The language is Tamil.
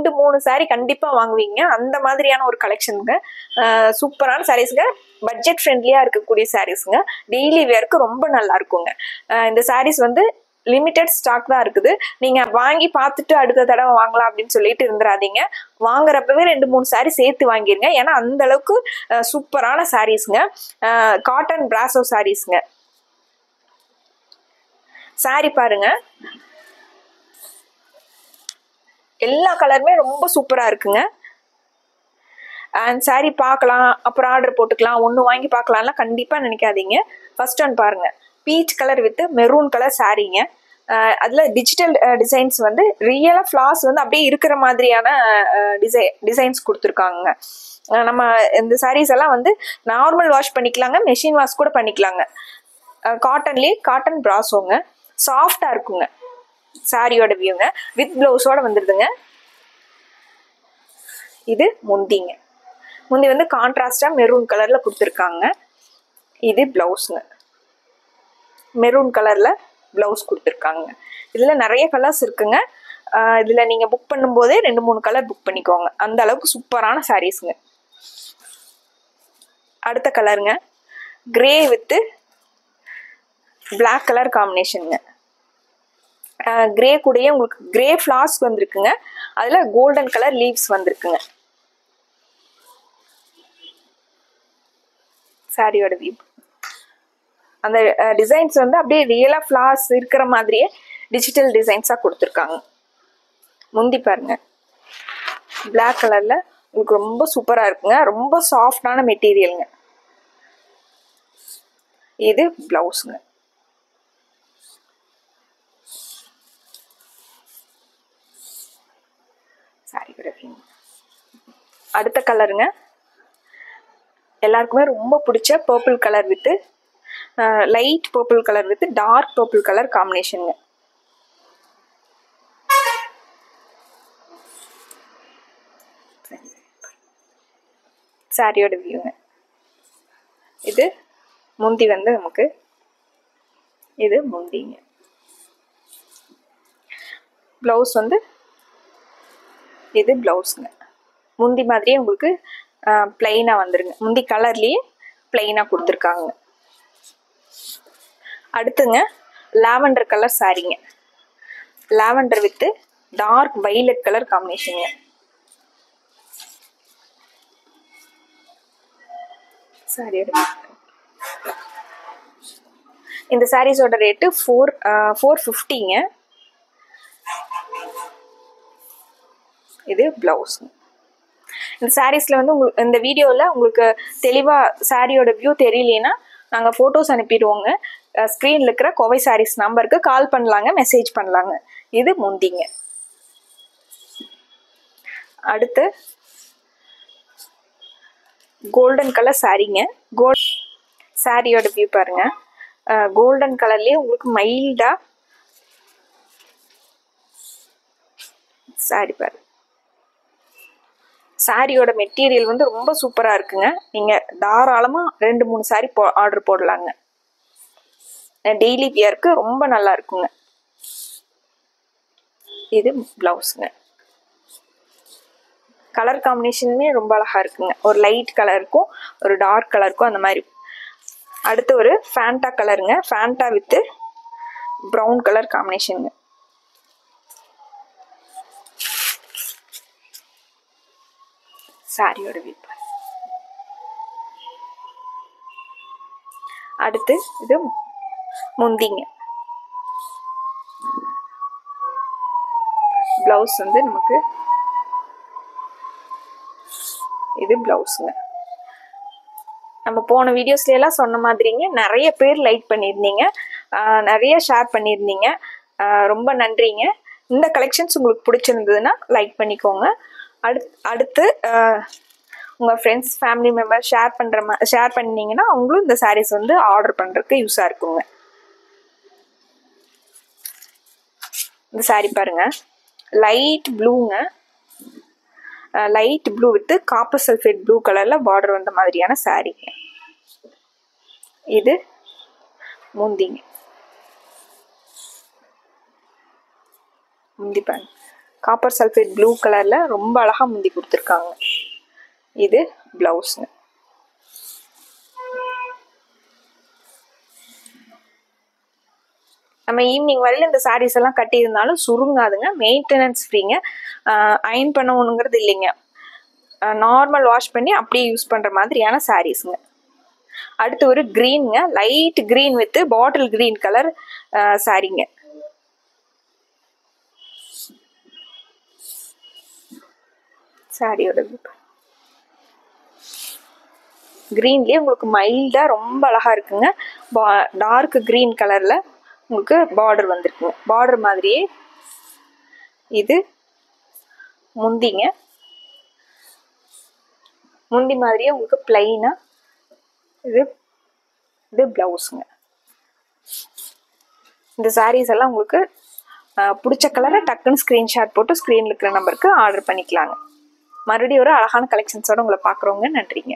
2-3 saree கண்டிப்பா வாங்குவீங்க. அந்த மாதிரியான ஒரு கலெக்ஷனுங்க. சூப்பரான சாரீஸ்ங்க. பட்ஜெட் ஃப்ரெண்ட்லியா இருக்கக்கூடிய சாரீஸ்ங்க. டெய்லி வேர்க்கு ரொம்ப நல்லா இருக்குங்க. இந்த சாரீஸ் வந்து லிமிடெட் ஸ்டாக் தான் இருக்குது. நீங்க வாங்கி பார்த்துட்டு அடுத்த தடவை வாங்கலாம் அப்படின்னு சொல்லிட்டு இருந்துடாதீங்க. வாங்குறப்பவே 2-3 சாரீ சேர்த்து வாங்கிருங்க. ஏன்னா அந்த அளவுக்கு சூப்பரான சாரீஸ்ங்க. காட்டன் பிராசோ சாரீஸ்ங்க. சாரி பாருங்க, எல்லா கலருமே ரொம்ப சூப்பரா இருக்குங்க. அண்ட் சாரி பார்க்கலாம், அப்புறம் ஆர்டர் போட்டுக்கலாம், ஒன்று வாங்கி பார்க்கலாம்லாம் கண்டிப்பாக நினைக்காதீங்க. ஃபர்ஸ்ட் ஒன் பாருங்க, peach colour with maroon colour சாரீங்க. அதில் டிஜிட்டல் டிசைன்ஸ் வந்து ரியலாக ஃப்ளார்ஸ் வந்து அப்படியே இருக்கிற மாதிரியான டிசைன்ஸ் கொடுத்துருக்காங்க. நம்ம இந்த சாரீஸ் எல்லாம் வந்து நார்மல் வாஷ் பண்ணிக்கலாங்க, மெஷின் வாஷ் கூட பண்ணிக்கலாங்க. காட்டன்லேயே காட்டன் பிராசோங்க. சாஃப்டாக இருக்குங்க. சாரியோட வியூங்க வித் பிளவுஸோட வந்துடுதுங்க. இது முந்திங்க. முந்தி வந்து கான்ட்ராஸ்டா மெரூன் கலர்ல கொடுத்துருக்காங்க. இது பிளவுஸ்ங்க. மெரூன் கலர்ல பிளவுஸ் கொடுத்துருக்காங்க. இதுல நிறைய கலர்ஸ் இருக்குங்க. இதுல நீங்க புக் பண்ணும்போதே 2-3 கலர் புக் பண்ணிக்கோங்க. அந்த அளவுக்கு சூப்பரான சாரீஸ்ங்க. அடுத்த கலருங்க, கிரே வித் பிளாக் கலர் காம்பினேஷனுங்க. கிரே கூடயே உங்களுக்கு கிரே ஃபிளார்ஸ் வந்திருக்குங்க. அதுல கோல்டன் கலர் லீவ்ஸ் வந்திருக்குங்க. சாரியோட வியூ. அந்த டிசைன்ஸ் வந்து அப்படியே ரியலா ஃபிளார்ஸ் இருக்கிற மாதிரியே டிஜிட்டல் டிசைன்ஸா கொடுத்துருக்காங்க. முந்தி பாருங்க, பிளாக் கலர்ல உங்களுக்கு ரொம்ப சூப்பரா இருக்குங்க. ரொம்ப சாஃப்டான மெட்டீரியலுங்க. இது பிளவுஸ்ங்க. அடுத்த கலருங்க, எல்லாருக்குமே ரொம்ப பிடிச்ச purple colour with light purple colour with dark purple colour காம்பினேஷனுங்க. சாரியோட வியூங்க. இது முந்தி வந்து நமக்கு இது முந்திங்க. பிளவுஸ் வந்து இது பிளவுஸ்ங்க. முந்தி மாதிரியே உங்களுக்கு பிளைனா வந்துருங்க. முந்தி கலர்லயே பிளைனா கொடுத்துருக்காங்க. அடுத்துங்க, லாவெண்டர் கலர் சாரீங்க. Lavender with dark violet colour காம்பினேஷனுங்க. சாரியோட இந்த சாரீஸோட ரேட்டு 450ங்க. இது பிளவுஸ். இந்த சாரீஸ்ல வந்து உங்களுக்கு இந்த வீடியோவில் உங்களுக்கு தெளிவாக சாரியோட வியூ தெரியலனா நாங்கள் ஃபோட்டோஸ் அனுப்பிடுவோங்க. ஸ்க்ரீனில் இருக்கிற கோவை சாரீஸ் நம்பருக்கு கால் பண்ணலாங்க, மெசேஜ் பண்ணலாங்க. இது முந்திங்க. அடுத்து கோல்டன் கலர் சாரீங்க. சாரியோட வியூ பாருங்க. கோல்டன் கலர்லேயே உங்களுக்கு மைல்டா சாரி பாருங்க. சாரியோட மெட்டீரியல் வந்து ரொம்ப சூப்பரா இருக்குங்க. நீங்க தாராளமா 2-3 சாரி ஆர்டர் போடலாங்க. டெய்லி வியர்க்கு ரொம்ப நல்லா இருக்குங்க. இது பிளவுஸ்ங்க. கலர் காம்பினேஷனுமே ரொம்ப அழகா இருக்குங்க. ஒரு லைட் கலருக்கும் ஒரு டார்க் கலருக்கும் அந்த மாதிரி. அடுத்து ஒரு ஃபேண்டா கலருங்க. ஃபேண்டா வித் ப்ரௌன் கலர் காம்பினேஷனுங்க. சாரியோட வியூ. அடுத்து இது முந்திங்க. பிளவுஸ் வந்து நமக்கு இது பிளவுஸ்ங்க. நம்ம போன வீடியோஸ்ல எல்லாம் சொன்ன மாதிரிங்க நிறைய பேர் லைக் பண்ணியிருந்தீங்க, நிறைய ஷேர் பண்ணியிருந்தீங்க. ரொம்ப நன்றிங்க. இந்த கலெக்ஷன்ஸ் உங்களுக்கு பிடிச்சிருந்ததுன்னா லைக் பண்ணிக்கோங்க. அடுத்து உங்கள் ஃப்ரெண்ட்ஸ் ஃபேமிலி மெம்பர் ஷேர் பண்ணிங்கன்னா அவங்களும் இந்த சாரீஸ் வந்து ஆர்டர் பண்ணுறதுக்கு யூஸாக இருக்குங்க. இந்த சாரீ பாருங்க, லைட் ப்ளூங்க. Light blue with copper sulphate blue கலரில் பார்டர் வந்த மாதிரியான சாரீங்க. இது முந்திங்க. முந்தி பாருங்க, காப்பர் சல்ஃபேட் ப்ளூ கலரில் ரொம்ப அழகாக முந்தி கொடுத்துருக்காங்க. இது ப்ளவுஸுங்க. நம்ம ஈவினிங் வரையில இந்த சாரீஸ் எல்லாம் கட்டியிருந்தாலும் சுருங்காதுங்க, மெயின்டெனன்ஸ் ஃப்ரீங்க. அயன் பண்ணணுங்கிறது இல்லைங்க, நார்மல் வாஷ் பண்ணி அப்படியே யூஸ் பண்ணுற மாதிரியான சாரீஸுங்க. அடுத்து ஒரு க்ரீனுங்க, light green with bottle green colour சாரீங்க. சாரியோட க்ரீன்லேயே உங்களுக்கு மைல்டாக ரொம்ப அழகாக இருக்குங்க. டார்க் க்ரீன் கலரில் உங்களுக்கு பார்டர் வந்துருக்குங்க. பார்டர் மாதிரியே இது முந்திங்க, முந்தி மாதிரியே உங்களுக்கு பிளைனா இது பிளவுஸுங்க. இந்த சாரீஸ் எல்லாம் உங்களுக்கு பிடிச்ச கலரை டக்குன்னு ஸ்க்ரீன்ஷாட் போட்டு ஸ்க்ரீனில் இருக்கிற நம்பருக்கு ஆர்டர் பண்ணிக்கலாங்க. மறுபடியும் ஒரு அழகான கலெக்ஷன்ஸோடு உங்களை பார்க்குறோங்க. நன்றிங்க.